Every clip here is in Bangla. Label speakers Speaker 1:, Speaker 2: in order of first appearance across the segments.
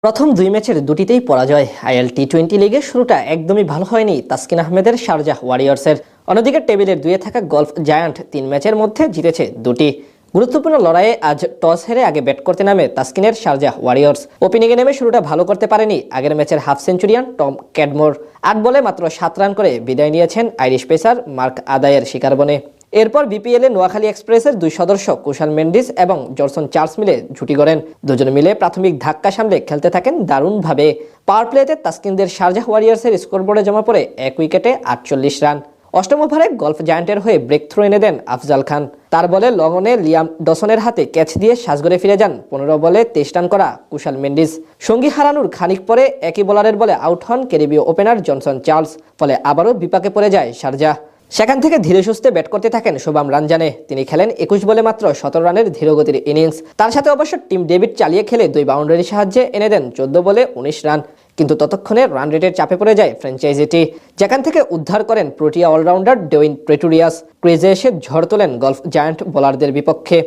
Speaker 1: প্রথম দুই ম্যাচের দুটিতেই পরাজয়। আইএল টি-20 লিগে শুরুটা একদমই ভালো হয়নি তাসকিন আহমেদের শারজাহ ওয়ারিয়র্সের। অন্যদিকে টেবিলের দুইয়ে থাকা গলফ জায়ান্ট তিন ম্যাচের মধ্যে জিতেছে দুটি। গুরুত্বপূর্ণ লড়াইয়ে আজ টস হেরে আগে ব্যাট করতে নামে তাসকিনের শারজাহ ওয়ারিয়র্স। ওপেনিংয়ে নেমে শুরুটা ভালো করতে পারেনি আগের ম্যাচের হাফ সেঞ্চুরিয়ান টম ক্যাডমোর। ৮ বলে মাত্র ৭ রান করে বিদায় নিয়েছেন আইরিশ পেসার মার্ক আদায়ের শিকার বনে। এরপর বিপিএলে নোয়াখালী এক্সপ্রেসের দুই সদস্য কুশাল মেন্ডিস এবং জনসন চার্লস মিলে জুটি গড়েন। দুজনে মিলে প্রাথমিক ধাক্কা সামলে খেলতে থাকেন দারুণভাবে। পাওয়ার প্লেতে তাসকিনদের শারজাহ ওয়ারিয়র্সের স্কোরবোর্ডে জমা পড়ে ১ উইকেটে ৪৮ রান। অষ্টম ওভারে গলফ জায়ান্টের হয়ে ব্রেক থ্রো এনে দেন আফজাল খান। তার বলে লগনে লিয়াম ডসনের হাতে ক্যাচ দিয়ে সাজগড়ে ফিরে যান ১৫ বলে ২৩ রান করা কুশাল মেন্ডিস। সঙ্গী হারানোর খানিক পরে একই বোলারের বলে আউট হন ক্যারিবীয় ওপেনার জনসন চার্লস। ফলে আবারও বিপাকে পড়ে যায় শারজাহ। সেখান থেকে ধীরে সুস্থে ব্যাট করতে থাকেন শুভম রানজানে। তিনি খেলেন ২১ বলে মাত্র ১৭ রানের ধীরগতির ইনিংস। তার সাথে অবশ্য টিম ডেভিড চালিয়ে খেলে ২ বাউন্ডারির সাহায্যে এনে দেন ১৪ বলে ১৯ রান। কিন্তু ততক্ষণে রান রেটের চাপে পড়ে যায় ফ্র্যাঞ্চাইজিটি, যেখান থেকে উদ্ধার করেন প্রোটিয়া অলরাউন্ডার ডেউইন প্রেটোরিয়াস। ক্রিজে এসে ঝড় তোলেন গলফ জায়ান্ট বোলারদের বিপক্ষে।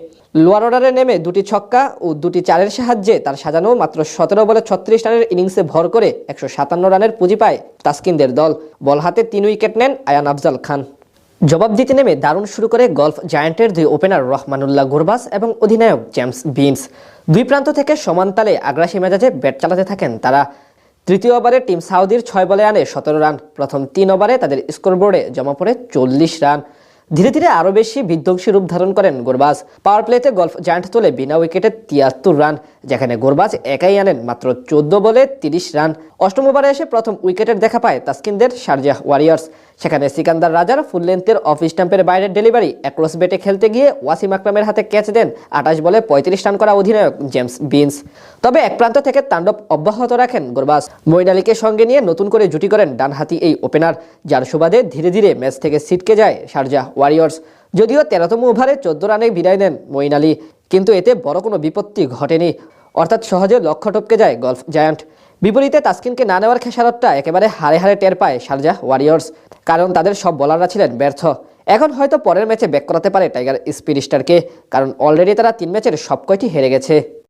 Speaker 1: লোয়ার অর্ডারে নেমে দুটি ছক্কা ও দুটি চারের সাহায্যে তার সাজানো মাত্র ১৭ বলে ৩৬ রানের ইনিংসে ভর করে ১৫৭ রানের পুঁজি পায় তাসকিনদের দল। বল হাতে ৩ উইকেট নেন আয়ান আফজাল খান। জবাব দিতে নেমে দারুণ শুরু করে গলফ জায়ান্টের দুই ওপেনার রহমানুল্লাহ গুরবাজ এবং অধিনায়ক জেমস বিনস। দুই প্রান্ত থেকে সমান তালে আগ্রাসী মেজাজে ব্যাট চালাতে থাকেন তারা। তৃতীয় ওভারে টিম সাউদির ৬ বলে আনে ১৭ রান। প্রথম ৩ ওভারে তাদের স্কোরবোর্ডে জমা পড়ে ৪০ রান। ধীরে ধীরে আরও বেশি বিধ্বংসী রূপ ধারণ করেন গুরবাজ। পাওয়ার প্লেতে গলফ জায়ান্ট তোলে বিনা উইকেটে ৭৩ রান, যেখানে গুরবাজ একাই আনেন মাত্র ১৪ বলে ৩০ রান। অষ্টম ওভারে এসে প্রথম উইকেটের দেখা পায় তাসকিনদের শারজাহ ওয়ারিয়র্স। সেখানে সিকান্দার রাজার ফুল লেন্থের অফ স্টাম্পের বাইরের ডেলিভারি অ্যাক্রস বেটে খেলতে গিয়ে ওয়াসিম আকরামের হাতে ক্যাচ দেন ২৮ বলে ৩৫ রান করা অধিনায়ক জেমস বিনস। তবে এক প্রান্ত থেকে তাণ্ডব অব্যাহত রাখেন গুরবাজ। মঈন আলীকে সঙ্গে নিয়ে নতুন করে জুটি করেন ডানহাতি এই ওপেনার, যার সুবাদে ধীরে ধীরে ম্যাচ থেকে ছিটকে যায় শারজাহ ওয়ারিয়র্স। যদিও ১৩তম ওভারে ১৪ রানে বিদায় নেন মঈন আলী, কিন্তু এতে বড় কোনো বিপত্তি ঘটেনি। অর্থাৎ সহজে লক্ষ্য টপকে যায় গলফ জায়ান্ট। বিপরীতে তাসকিনকে না নেওয়ার খেসারতটা একেবারে হারে হারে টের পায় শারজাহ ওয়ারিয়র্স, কারণ তাদের সব বোলাররা ছিলেন ব্যর্থ। এখন হয়তো পরের ম্যাচে ব্যাক করাতে পারে টাইগার স্পিড স্টারকে, কারণ অলরেডি তারা ৩ ম্যাচের সবকয়টি হেরে গেছে।